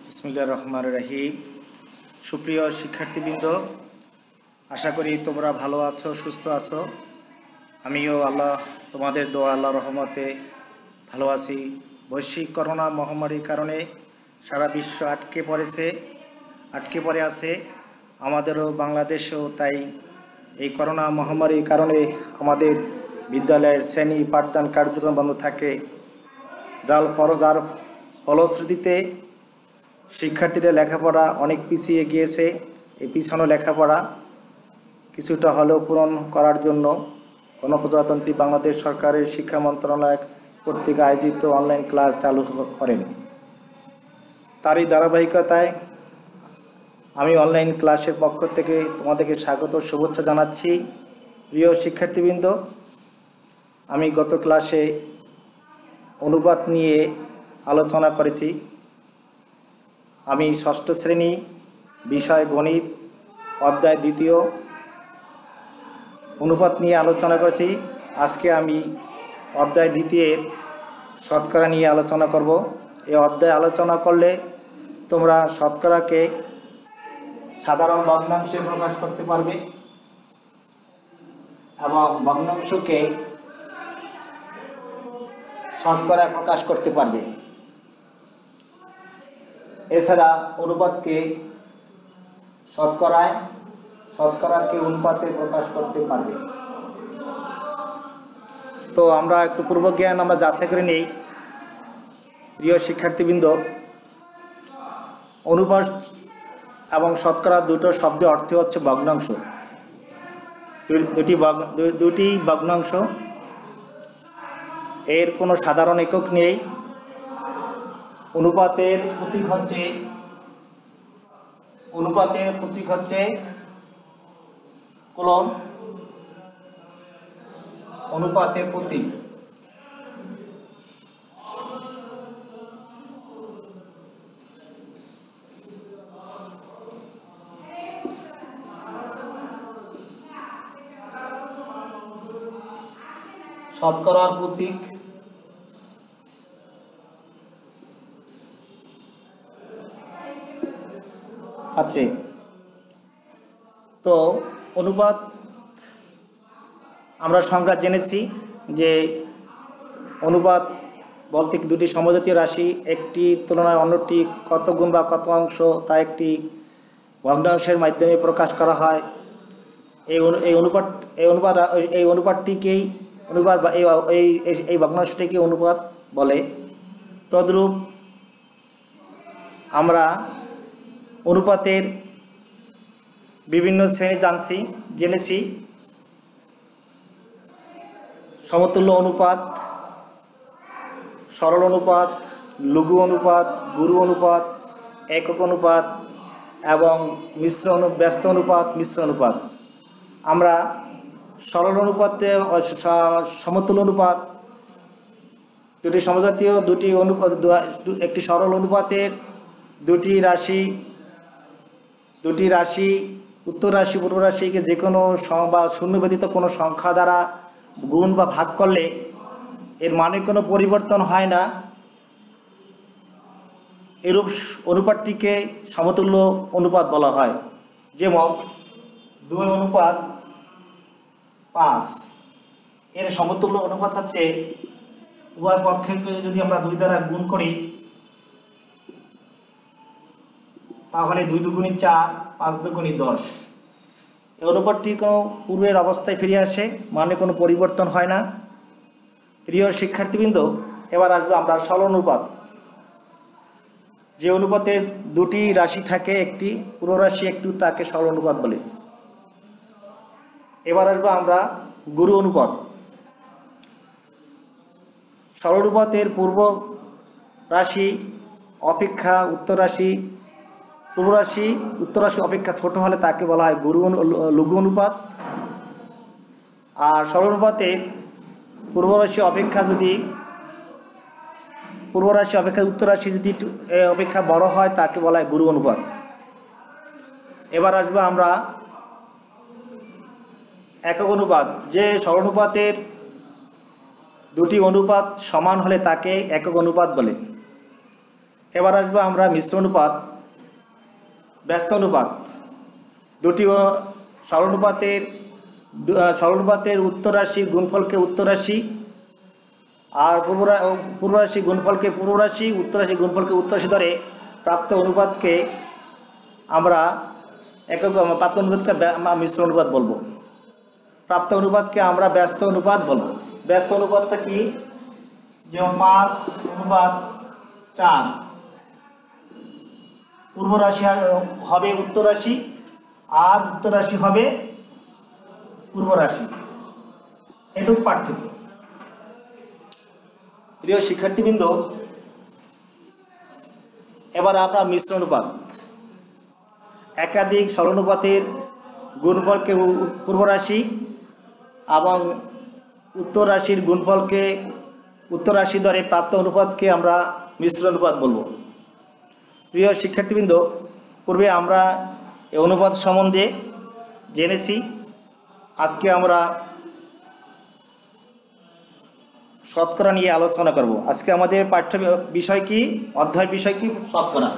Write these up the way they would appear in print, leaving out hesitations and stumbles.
বিসমিল্লাহির রহমানির রহিম। সুপ্রিয় শিক্ষার্থীবৃন্দ, আশা করি তোমরা ভালো আছো, সুস্থ আছো। আমিও তোমাদের দোয়া আল্লাহর রহমতে ভালো আছি। বৈশ্বিক করোনা মহামারীর কারণে সারা বিশ্ব আটকে পড়ে আছে। আমাদেরও বাংলাদেশেও তাই এই করোনা মহামারীর কারণে আমাদের বিদ্যালয়ের শ্রেণী পাঠদান কার্যক্রম বন্ধ থাকে। যার ফলশ্রুতিতে শিক্ষার্থীরা লেখাপড়া অনেক পিছিয়ে গিয়েছে। এই পিছানো লেখাপড়া কিছুটা হলেও পূরণ করার জন্য গণপ্রজাতন্ত্রী বাংলাদেশ সরকারের শিক্ষা মন্ত্রণালয় কর্তৃক আয়োজিত অনলাইন ক্লাস চালু করেন। তারই ধারাবাহিকতায় আমি অনলাইন ক্লাসের পক্ষ থেকে তোমাদেরকে স্বাগত শুভেচ্ছা জানাচ্ছি। প্রিয় শিক্ষার্থীবৃন্দ, আমি গত ক্লাসে অনুবাদ নিয়ে আলোচনা করেছি। আমি ষষ্ঠ শ্রেণী, বিষয় গণিত, অধ্যায় 2 অনুপাত নিয়ে আলোচনা করেছি। আজকে আমি অধ্যায় 2 শতকরা নিয়ে আলোচনা করব। এই অধ্যায় আলোচনা করলে তোমরা শতকরাকে সাধারণ ভগ্নাংশে প্রকাশ করতে পারবে এবং ভগ্নাংশকে শতকরায় প্রকাশ করতে পারবে। এছাড়া অনুপাতকে শতকরাকে অনুপাতে প্রকাশ করতে পারবে। তো আমরা একটু পূর্বজ্ঞান যাচাই করে নেই। প্রিয় শিক্ষার্থীবৃন্দ, অনুপাত এবং শতকরা দুটো শব্দের অর্থ হচ্ছে ভগ্নাংশ। দুটি ভগ্নাংশ, এর কোনো সাধারণ একক নেই। অনুপাতের প্রতীক হচ্ছে কোলন। অনুপাতের প্রতীক শতকরার প্রতীক আছে। তো অনুপাত আমরা সংজ্ঞা জেনেছি যে অনুপাত বলতে দুটি সমজাতীয় রাশি, একটি তুলনায় অন্যটি কত গুণ বা কত অংশ তা একটি ভগ্নাংশের মাধ্যমে প্রকাশ করা হয়। এই ভগ্নাংশটিকে অনুপাত বলে। তদ্রূপ আমরা অনুপাতের বিভিন্ন শ্রেণী জেনেছি। সমতুল্য অনুপাত, সরল অনুপাত, লঘু অনুপাত, গুরু অনুপাত, একক অনুপাত এবং ব্যস্ত অনুপাত, মিশ্র অনুপাত। আমরা সরল অনুপাতে সমতুল্য অনুপাত, দুটি সমজাতীয় একটি সরল অনুপাতের দুটি রাশি উত্তর রাশি পূর্ব রাশিকে যে কোনো বা শূন্য ব্যতীত কোনো সংখ্যা দ্বারা গুণ বা ভাগ করলে এর মানের কোনো পরিবর্তন হয় না। এরূপ অনুপাতটিকে সমতুল্য অনুপাত বলা হয়। যেমন 2:5, এর সমতুল্য অনুপাত হচ্ছে উভয় পক্ষকে যদি আমরা 2 দ্বারা গুণ করি তাহলে 2 দুগুণী 4, 5 দুগুণী 10। এই অনুপাতটি কোনো পূর্বের অবস্থায় ফিরে আসে, মানে কোনো পরিবর্তন হয় না। প্রিয় শিক্ষার্থীবৃন্দ, এবার আসবো আমরা সরল অনুপাত। যে অনুপাতের দুটি রাশি থাকে, একটি পূর্ব রাশি একটু, তাকে সরল অনুপাত বলে। এবার আসবো আমরা গুরু অনুপাত। সরল অনুপাতের পূর্ব রাশি অপেক্ষা উত্তর রাশি অপেক্ষা ছোট হলে তাকে বলা হয় লঘু অনুপাত। আর সরল অনুপাতের পূর্ব রাশি অপেক্ষা উত্তর রাশি যদি অপেক্ষা বড় হয় তাকে বলা হয় গুরু অনুপাত। এবার আসবো আমরা একক অনুপাত। যে সরল অনুপাতের দুটি অনুপাত সমান হলে তাকে একক অনুপাত বলে। এবার আসবো আমরা মিশ্র অনুপাত, ব্যস্ত অনুপাত। দুটি সরলানুপাতের উত্তর রাশির গুণফলকে উত্তর রাশি আর পূর্ব রাশি গুণফলকে পূর্ব রাশি, উত্তর রাশি গুণফলকে উত্তর রাশি ধরে প্রাপ্ত অনুপাতকে আমরা প্রাপ্ত অনুপাতকে মিশ্র অনুপাত বলবো। প্রাপ্ত অনুপাতকে আমরা ব্যস্ত অনুপাত বলবো। ব্যস্ত অনুপাতটা কি? যেমন 5:4, পূর্ব রাশি হবে উত্তর রাশি আর উত্তর রাশি হবে পূর্ব রাশি, এটুকু পার্থক্য। প্রিয় শিক্ষার্থীবৃন্দ, এবার আমরা মিশ্র অনুপাত, একাধিক সরলানুপাতের গুণফলকে পূর্ব রাশি এবং উত্তর রাশির গুণফলকে উত্তর রাশি ধরে প্রাপ্ত অনুপাতকে আমরা মিশ্র অনুপাত বলবো। প্রিয় শিক্ষার্থীবৃন্দ, পূর্বে আমরা এই অনুপাত সম্বন্ধে জেনেছি। আজকে আমরা শতকরা নিয়ে আলোচনা করব। আজকে আমাদের পাঠ্য বিষয় কি, অধ্যায় বিষয় কি? শতকরা।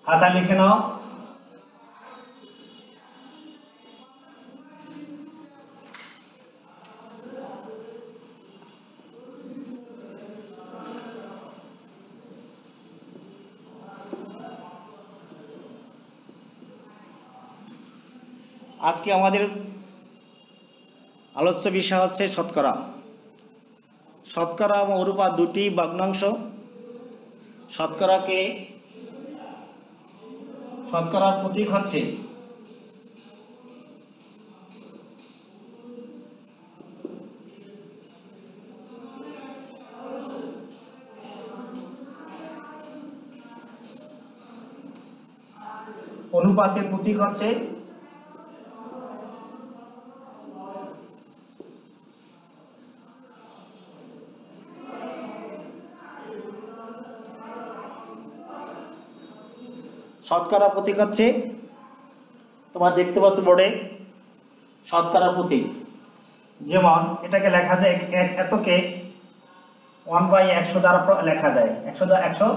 খাতা লিখে নাও। আজকে আমাদের আলোচ্য বিষয় হচ্ছে শতকরা। শতকরা এবং অনুপাত দুটি ভগ্নাংশ। শতকরার প্রতীক হচ্ছে অনুপাতের প্রতীক হচ্ছে শতকরা প্রতীক হচ্ছে, তোমরা দেখতে পাচ্ছ বোর্ডে শতকরা প্রতীক। যেমন এটাকে লেখা যায়, এতকে 1/100 দ্বারা লেখা যায়, 100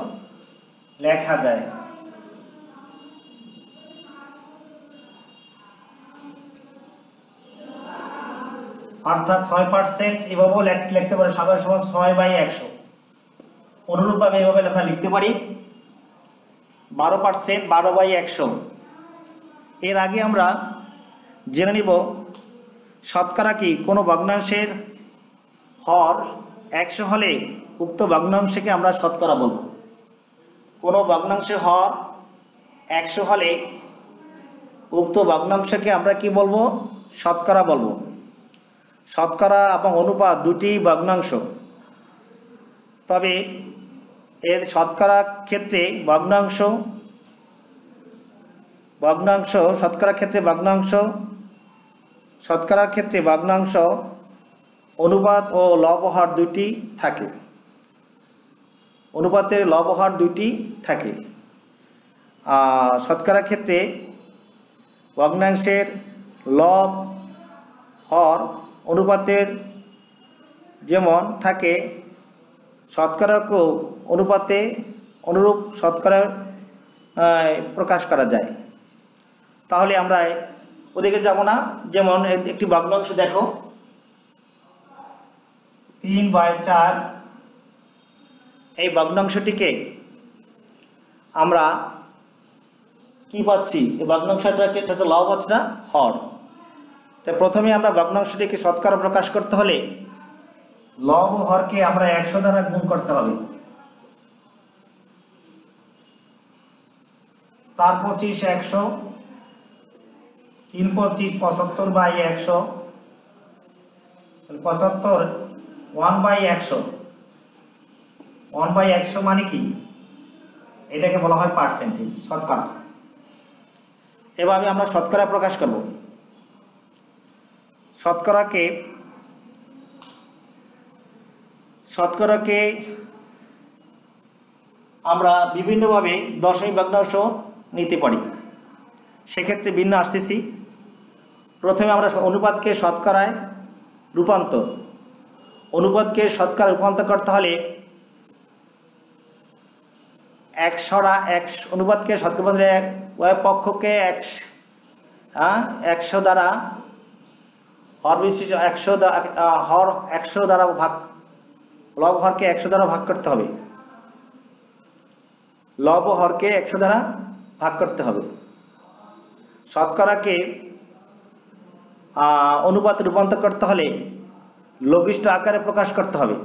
লেখা যায়। অর্থাৎ 6% এভাবেও লিখতে পারে, সবার সমান 6/100। অনুরূপভাবে এভাবে আমরা লিখতে পারি 12%, 12/100। এর আগে আমরা জেনে নিব শতকরা কি। কোনো ভগ্নাংশের হর 100 হলে উক্ত ভগ্নাংশকে আমরা শতকরা বলব। কোনো ভগ্নাংশের হর 100 হলে উক্ত ভগ্নাংশকে আমরা কি বলবো? শতকরা বলবো। শতকরা এবং অনুপাত দুটি ভগ্নাংশ, তবে এর শতকরা ক্ষেত্রে শতকরার ক্ষেত্রে ভগ্নাংশ অনুপাত ও লবহর দুটি থাকে। অনুপাতের লবহর দুটি থাকে। শতকরার ক্ষেত্রে ভগ্নাংশের লব হর অনুপাতের যেমন থাকে, শতকরাকেও অনুপাতে অনুরূপ শতকরা প্রকাশ করা যায়। তাহলে আমরা ওদিকে যাব না। যেমন একটি ভগ্নাংশ দেখো, 3/4। এই ভগ্নাংশটিকে আমরা কি পাচ্ছি? এই ভগ্নাংশটাকে হচ্ছে লব, হচ্ছে না হর। তাই প্রথমে আমরা ভগ্নাংশটিকে শতকরা প্রকাশ করতে হলে লব ও হরকে আমরা 100 দ্বারা গুণ করতে হবে। 4×25 100, 3×25 75/100, 75 1/100। 1/100 মানে কি? এটাকে বলা হয় পার্সেন্টেজ, শতকরা। এভাবে আমরা শতকরা প্রকাশ করব। শতকরাকে আমরা বিভিন্নভাবে দশমিক ভগ্নাংশ নিতে পারি, সেক্ষেত্রে ভিন্ন আসতেছি। প্রথমে আমরা অনুপাতকে শতকরায় রূপান্তর। অনুপাতকে শতকরা রূপান্তর করতে হলে একশোরা অনুপাতকে শতকরা রূপান্তরে উভয় পক্ষকে 100 দ্বারা হর বিশিষ্ট 100 দ্বারা ভাগ, লব হরকে 100 দ্বারা ভাগ করতে হবে। লব হরকে 100 দ্বারা ভাগ করতে হবে। শতকরাকে অনুপাতে রূপান্তর করতে হলে লঘিষ্ঠ আকারে প্রকাশ করতে হবে।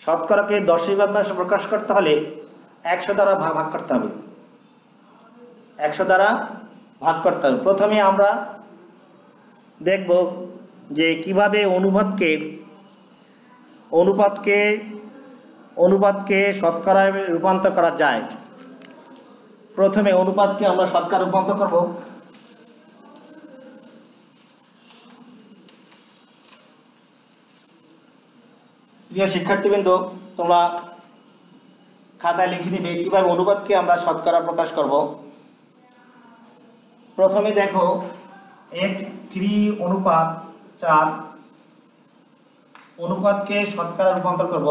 শতকরাকে দশমিক ভগ্নাংশে প্রকাশ করতে হলে 100 দ্বারা ভাগ করতে হবে। 100 দ্বারা ভাগ করতে হবে। প্রথমে আমরা দেখব যে কিভাবে অনুপাতকে শতকরায় রূপান্তর করা যায়। প্রথমে অনুপাতকে আমরা শতকরা রূপান্তর করব। প্রিয় শিক্ষার্থীবৃন্দ, তোমরা খাতায় লিখে নিবে কিভাবে অনুপাতকে আমরা শতকরা প্রকাশ করব। প্রথমে দেখো 3:4 অনুপাতকে শতকরা রূপান্তর করব।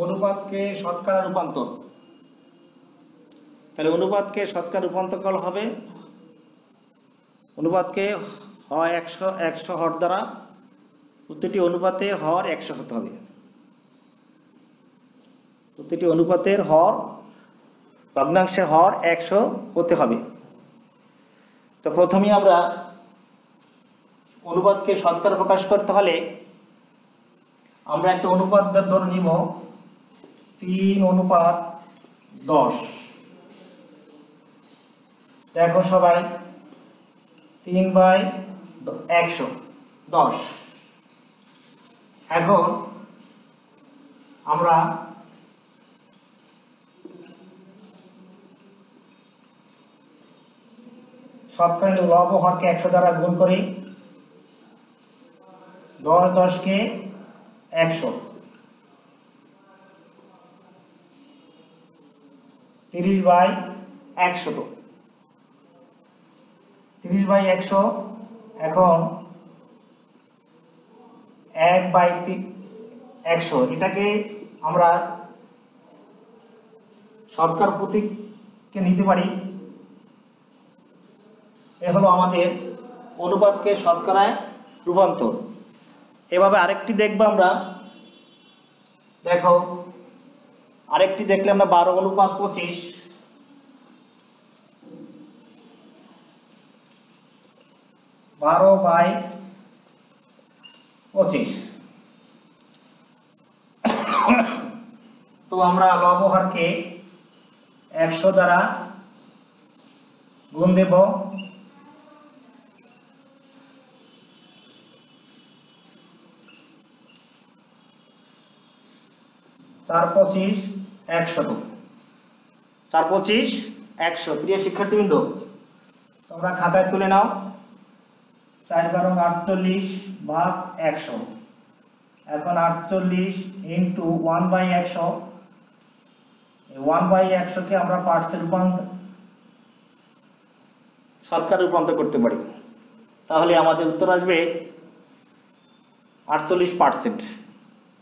অনুপাতকে শতকরা রূপান্তর, তাহলে অনুপাতকে শতকরা রূপান্তর করা হবে। অনুপাতকে হয় 100 হর দ্বারা, প্রতিটি অনুপাতের হর 100 হতে হবে। প্রতিটি অনুপাতের হর ভগ্নাংশের হর 100 হতে হবে। তো প্রথমেই আমরা অনুপাতকে শতকরা প্রকাশ করতে হলে আমরা একটা অনুপাত ধরে নিব 3:10। দেখো সবাই 3/110। এখন আমরা শতকরা লব হরকে 100 দ্বারা গুণ করি। 10কে 100, 30/100। তো 30/100 এখন 1/100, এটাকে আমরা শতকরা প্রতীককে নিতে পারি। এ হলো আমাদের অনুপাতকে শতকরায় রূপান্তর। এভাবে আরেকটি দেখব আমরা। দেখো আরেকটি দেখলে আমরা 12:25। 12/25। তো আমরা লব হরকে 100 দ্বারা গুণ দেব। 4/25 100। 4/25 100। প্রিয় শিক্ষার্থীবৃন্দ, তোমরা খাতায় তুলে নাও। 4×48 ভাগ 100। এখন 48 ইন্টু 1/100। 1/100কে আমরা পার্টসে শতকরা রূপান্তর করতে পারি। তাহলে আমাদের উত্তর আসবে 48%।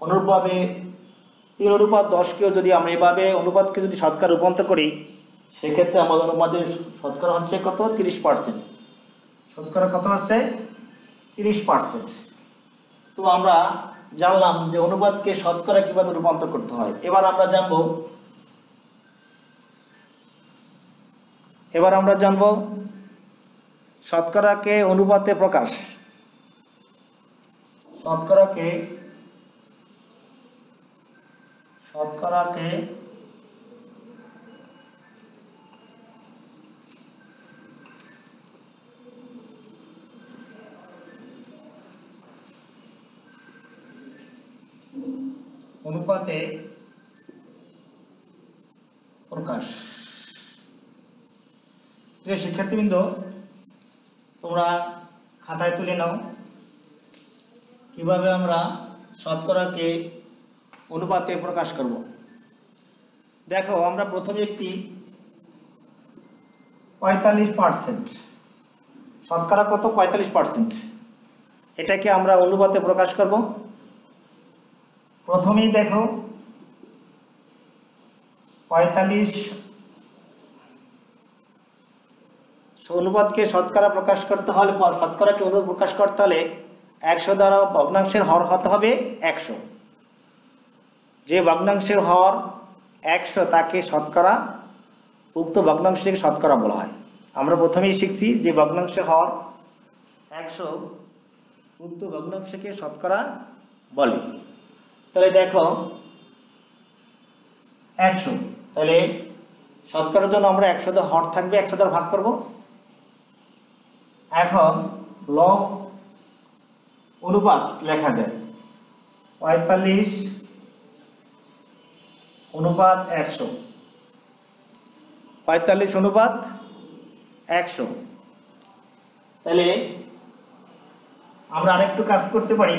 অনুরূপভাবে 3:10কেও যদি আমরা এভাবে অনুপাতকে যদি শতকরা রূপান্তর করি, সেক্ষেত্রে আমাদের শতকরা হচ্ছে কত? 30%। শতকরা কত হচ্ছে? 30%। তো আমরা জানলাম যে অনুপাতকে শতকরা কিভাবে রূপান্তর করতে হয়। এবার আমরা জানব শতকরাকে অনুপাতে প্রকাশ। শতকরাকে অনুপাতে প্রকাশ। প্রিয় শিক্ষার্থীবৃন্দ, তোমরা খাতায় তুলে নাও কিভাবে আমরা শতকরাকে অনুপাতে প্রকাশ করব। দেখো, আমরা প্রথমে একটি 45%, শতকরা কত? 45%, এটাকে আমরা অনুপাতে প্রকাশ করব। প্রথমেই দেখো 45 অনুপাতকে শতকরা প্রকাশ করতে হলে, শতকরাকে অনুপাত প্রকাশ করতে হলে 100 দ্বারা ভগ্নাংশের হর হতে হবে 100। যে ভগ্নাংশের হর 100 তাকে শতকরা, উক্ত ভগ্নাংশটিকে শতকরা বলা হয়। আমরা প্রথমেই শিখছি যে ভগ্নাংশের হর 100, উক্ত ভগ্নাংশকে শতকরা বলে। তাহলে দেখো 100, তাহলে শতকরার জন্য আমরা 100 দ্বারা হর থাকবে, 100 দ্বারা ভাগ করব। এখন লব অনুপাত লেখা যায় 45 অনুপাত 100, 45 অনুপাত 100। তাহলে আমরা আরেকটু কাজ করতে পারি,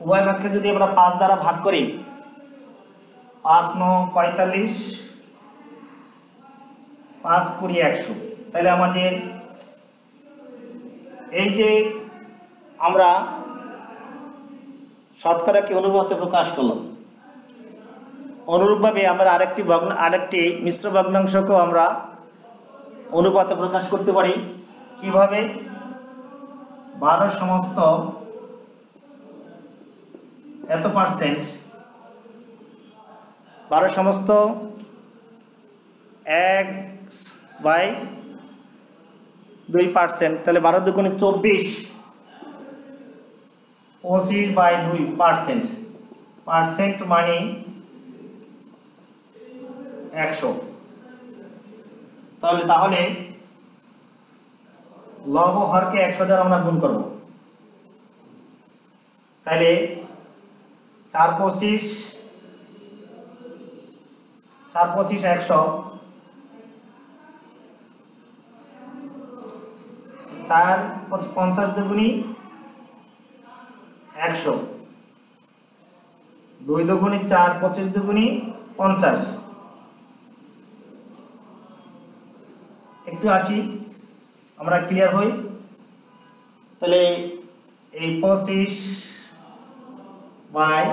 উভয় ভাগকে যদি আমরা 5 দ্বারা ভাগ করি, 5 9 45, 5 20 100, তাহলে আমাদের এই যে আমরা শতকরাকে অনুপাতে প্রকাশ করলাম, অনুরূপভাবে আমরা আরেকটি মিশ্র ভগ্নাংশকেও আমরা অনুপাতে প্রকাশ করতে পারি। কিভাবে? 12 সমস্ত এত পার্সেন্ট, 12 সমস্ত 1/2%, তাহলে 12 দুগুণে 24, 25/2%, পার্সেন্ট মানে 100। তাহলে লব ও হরকে 100 দ্বারা আমরা গুণ করব। তাহলে 4 25 100, 4 50 দুগুণী 100, 2 দুগুণী 4, 25 দুগুণী 50। একটু আসি, আমরা ক্লিয়ার হই। তাহলে এই 25/100,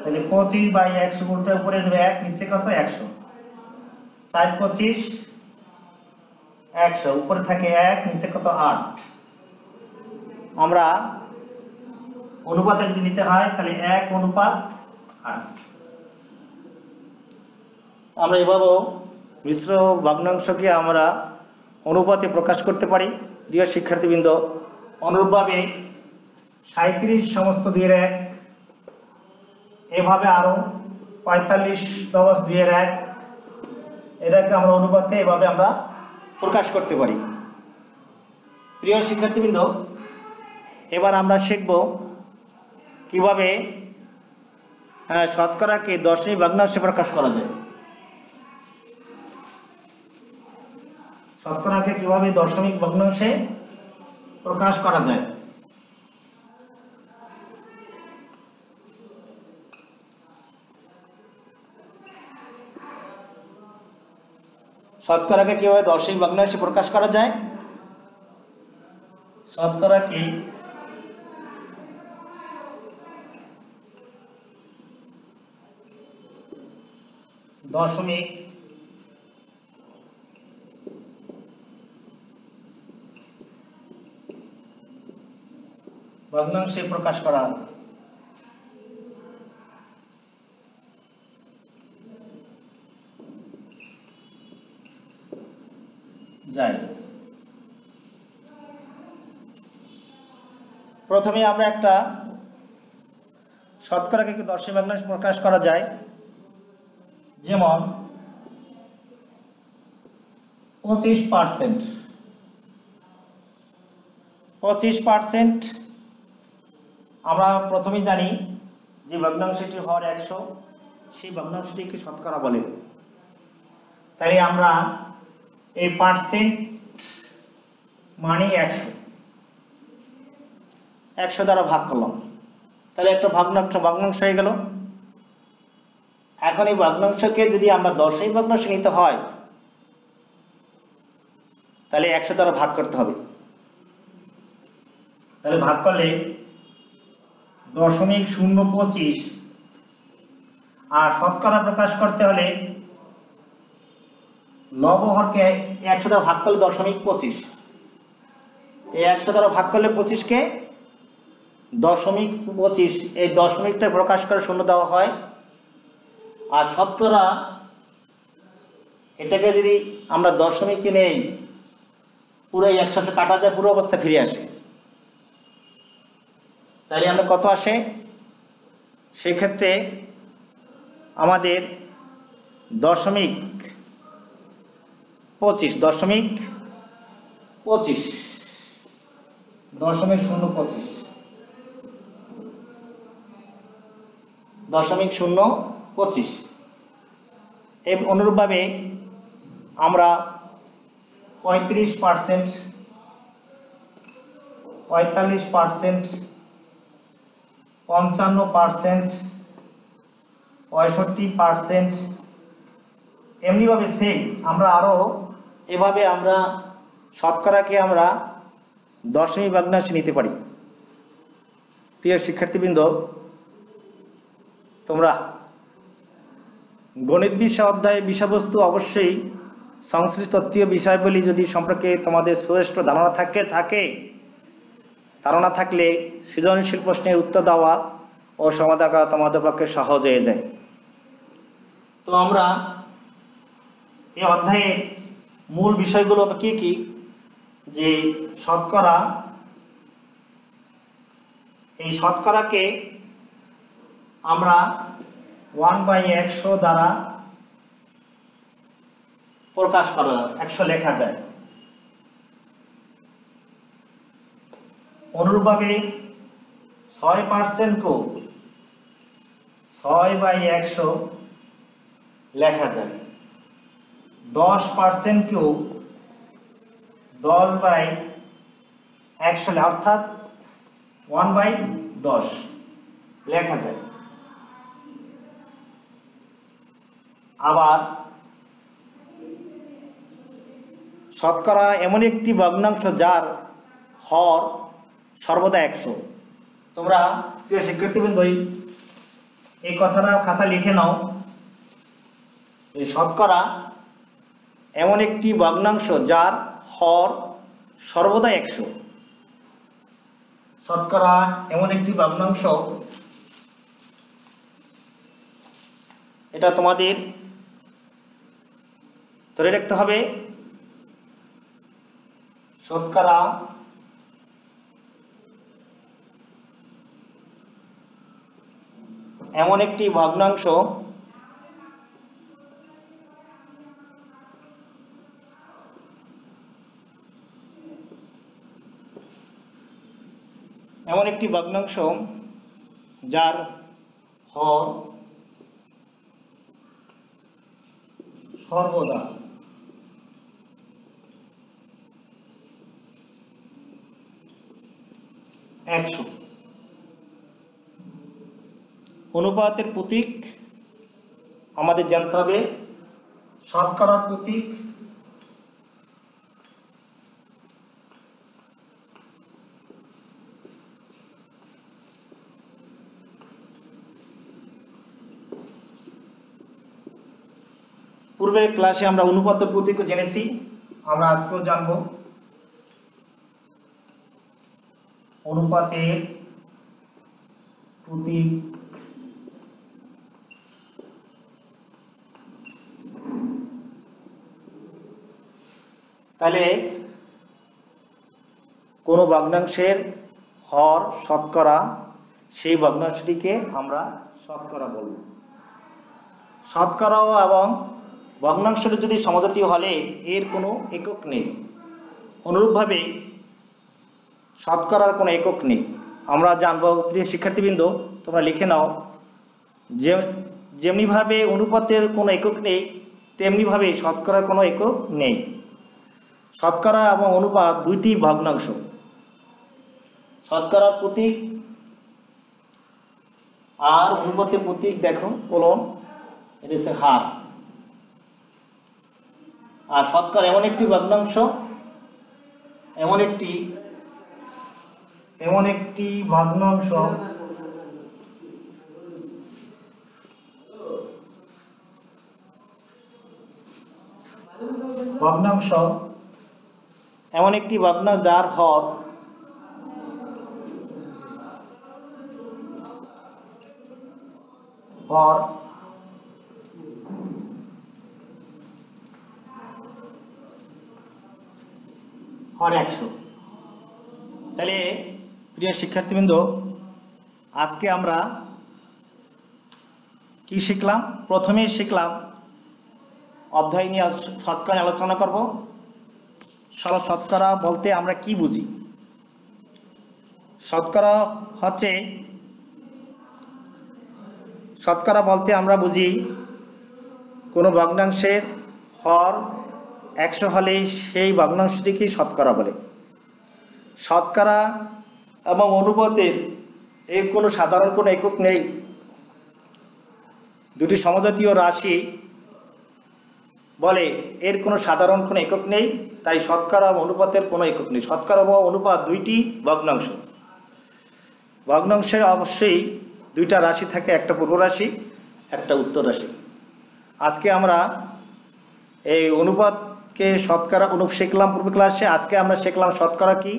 তাহলে 25/100 গুণটার উপরে দেবে 1, নিচে কত? 100। 4 25 100, উপরে থাকে 1, নিচে কত? 8। আমরা অনুপাতে যদি নিতে হয় তাহলে 1 অনুপাত 8। আমরা এভাবেও মিশ্র ভগ্নাংশকে আমরা অনুপাতে প্রকাশ করতে পারি। প্রিয় শিক্ষার্থীবৃন্দ, অনুরূপভাবে 37 সমস্ত 2/1, এভাবে আরও 45 10 2/1, এটাকে আমরা অনুপাতে এভাবে আমরা প্রকাশ করতে পারি। প্রিয় শিক্ষার্থীবৃন্দ, এবার আমরা শিখব কিভাবে শতকরাকে দশমিক ভগ্নাংশে প্রকাশ করা যায়। শতকরাকে কিভাবে দশমিক ভগ্নাংশে প্রকাশ করা যায়। শতকরাকে কিভাবে দশমিক ভগ্নাংশে প্রকাশ করা যায়? শতকরাকে দশমিক ভগ্নাংশে প্রকাশ করা যায়। প্রথমে আমরা একটা শতকরাকে দশমিক ভগ্নাংশে প্রকাশ করা যায়, যেমন 25% আমরা প্রথমেই জানি যে ভগ্নাংশটির হর 100, সেই ভগ্নাংশটিকে শতকরা বলে। তাই আমরা এই পার্সেন্ট মানে 100 দ্বারা ভাগ করলাম, তাহলে একটা ভগ্নাংশ হয়ে গেল। এখন এই ভগ্নাংশকে যদি আমরা দশমিক ভগ্নাংশ নিতে হয় তাহলে 100 দ্বারা ভাগ করতে হবে। তাহলে ভাগ করলে 0.025, আর শতকরা প্রকাশ করতে হলে লব হরকে 100 দ্বারা ভাগ করলে 0.25, এই 100 দ্বারা ভাগ করলে 25কে 0.25, এই দশমিকটা প্রকাশ করে শূন্য দেওয়া হয়। আর শতকরা এটাকে যদি আমরা দশমিককে নেই, পুরো 100 কাটা যায়, পুরো অবস্থা ফিরে আসে। তাহলে আমরা কত আসে? সেক্ষেত্রে আমাদের 0.25 0.025 এই অনুরূপভাবে আমরা 35%, 45%, 55%, 65%, এমনিভাবে সেই আমরা আরও এভাবে আমরা শতকরাকে আমরা দশমিক ভগ্নাংশে নিতে পারি। প্রিয় শিক্ষার্থীবৃন্দ, তোমরা গণিত বিষয় অধ্যায়ের বিষয়বস্তু অবশ্যই সংশ্লিষ্ট তত্ত্বীয় বিষয়গুলি যদি সম্পর্কে তোমাদের সুস্পষ্ট ধারণা থাকলে সৃজনশীল প্রশ্নের উত্তর দেওয়া ও সমাধান করা তোমাদের পক্ষে সহজ হয়ে যায়। তো আমরা এই অধ্যায়ের মূল বিষয়গুলো কি কি? যে শতকরা, এই শতকরাকে আমরা 1/100 দ্বারা প্রকাশ করা, 100 লেখা যায়। অনুরূপভাবে 6% को 6/100 লেখা যায়। 10% को 10/100 অর্থাৎ 1/10 লেখা যায়। আবার শতকরা এমন একটি ভগ্নাংশ যার হর সর্বদা 100। তোমরা প্রিয় শিক্ষার্থীবৃন্দ এই কথাটা খাতা লিখে নাও। এই শতকরা এমন একটি ভগ্নাংশ যার হর সর্বদা 100। শতকরা এমন একটি ভগ্নাংশ, এটা তোমাদের ধরে রাখতে হবে। শতকরা এমন একটি ভগ্নাংশ যার হর সর্বদা 100। অনুপাতের প্রতীক আমাদের জানতে হবে। শতকরার প্রতীক পূর্বের ক্লাসে আমরা অনুপাতের প্রতীকও জেনেছি, আমরা আজকেও জানব অনুপাতের প্রতীক। তাহলে কোনো ভগ্নাংশের হর শতকরা, সেই ভগ্নাংশটিকে আমরা শতকরা বলব। শতকরা এবং ভগ্নাংশটি যদি সমজাতীয় হলে এর কোনো একক নেই। অনুরূপভাবে শতকরার কোনো একক নেই। আমরা জানবো। প্রিয় শিক্ষার্থীবৃন্দ, তোমরা লিখে নাও যে যেমনিভাবে অনুপাতের কোনো একক নেই, তেমনিভাবে শতকরার কোনো একক নেই। শতকরা এবং অনুপাত দুইটি ভগ্নাংশ। শতকরার প্রতীক আর অনুপাতের প্রতীক দেখো কোলন, এটা হচ্ছে হার। আর শতকরা এমন একটি ভগ্নাংশ, এমন একটি ভগ্নাংশ এমন একটি ভগ্নাংশ যার হর হর 100। তাহলে প্রিয় শিক্ষার্থীবৃন্দ, আজকে আমরা কি শিখলাম? প্রথমেই শিখলাম অধ্যায় নিয়ে শতকরা আলোচনা করব। শতকরা বলতে আমরা কি বুঝি? শতকরা হচ্ছে, শতকরা বলতে আমরা বুঝি কোনো ভগ্নাংশের হর 100 হলে সেই ভগ্নাংশটিকে শতকরা বলে। শতকরা এবং অনুপাতের এর কোনো সাধারণ কোনো একক নেই। দুটি সমজাতীয় রাশি বলে এর কোনো সাধারণ কোনো একক নেই, তাই শতকরা এবং অনুপাতের কোনো একক নেই। শতকরা এবং অনুপাত দুইটি ভগ্নাংশ। ভগ্নাংশের অবশ্যই দুইটা রাশি থাকে, একটা পূর্ব রাশি, একটা উত্তর রাশি। আজকে আমরা এই অনুপাতকে শতকরা শিখলাম পূর্ব ক্লাসে। আজকে আমরা শিখলাম শতকরা কি।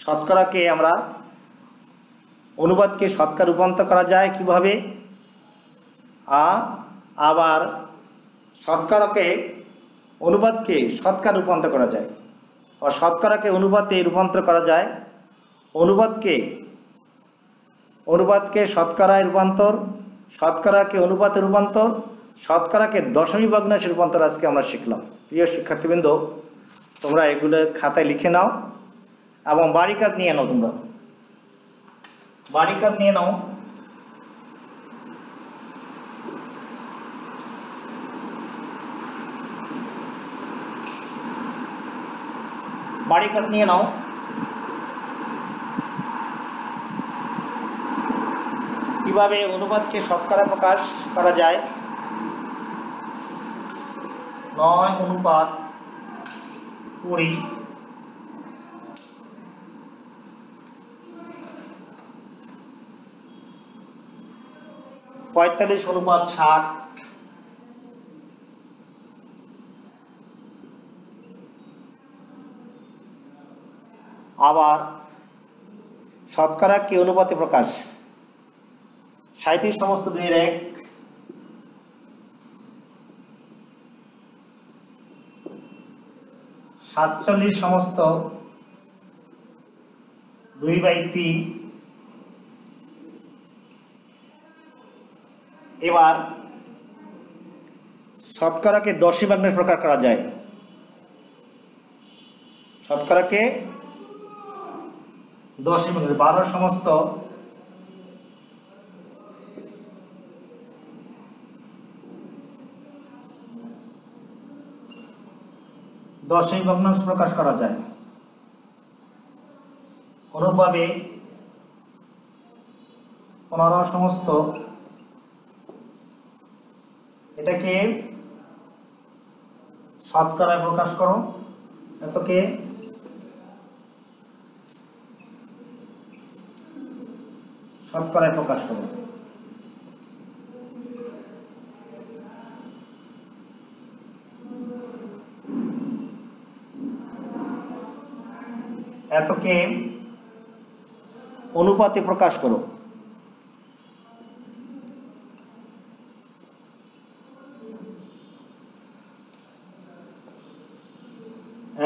শতকরাকে আমরা অনুপাতকে শতকরা রূপান্তর করা যায় কিভাবে, আবার শতকরাকে অনুপাতকে শতকরা রূপান্তর করা যায়, আবার শতকরাকে অনুপাতে রূপান্তর করা যায়, অনুপাতকে শতকরায় রূপান্তর, শতকরাকে অনুপাতে রূপান্তর, শতকরাকে দশমিক ভগ্নাংশে রূপান্তর আজকে আমরা শিখলাম। প্রিয় শিক্ষার্থীবৃন্দ, তোমরা এগুলো খাতায় লিখে নাও এবং বাড়ি কাজ নিয়ে নাও। তোমরা বাড়ি কাজ নিয়ে নাও। বাড়ি কাজ নিয়ে নাও। কিভাবে অনুপাতকে শতকরা প্রকাশ করা যায়? 9:20, 45:60, আবার শতকরা কি অনুপাতে প্রকাশ? 37 সমস্ত 2-1, 47 সমস্ত 2/3। এবার শতকরাকে দশমিক ভগ্নাংশে প্রকাশ করা যায়। শতকরাকে দশমিক ভগ্নাংশে 12 সমস্ত 10 ভগ্নাংশ প্রকাশ করা যায়। অনুভাবে 15 সমস্ত, এটাকে শতকরায় প্রকাশ করো। এতকে শতকরায় প্রকাশ করো। এতকে অনুপাতে প্রকাশ করো।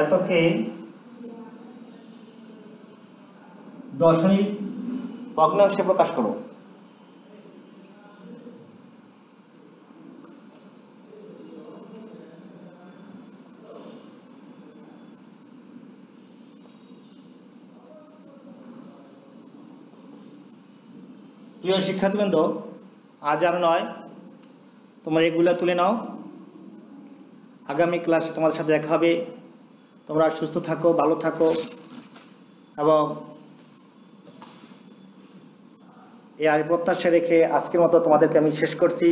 এতকে দশমিক ভগ্নাংশে প্রকাশ করো। প্রিয় শিক্ষার্থীবৃন্দ, আজ আর নয়, তোমরা এগুলো তুলে নাও। আগামী ক্লাসে তোমাদের সাথে দেখা হবে। তোমরা সুস্থ থাকো, ভালো থাকো এবং এই প্রত্যাশা রেখে আজকের মতো তোমাদেরকে আমি শেষ করছি।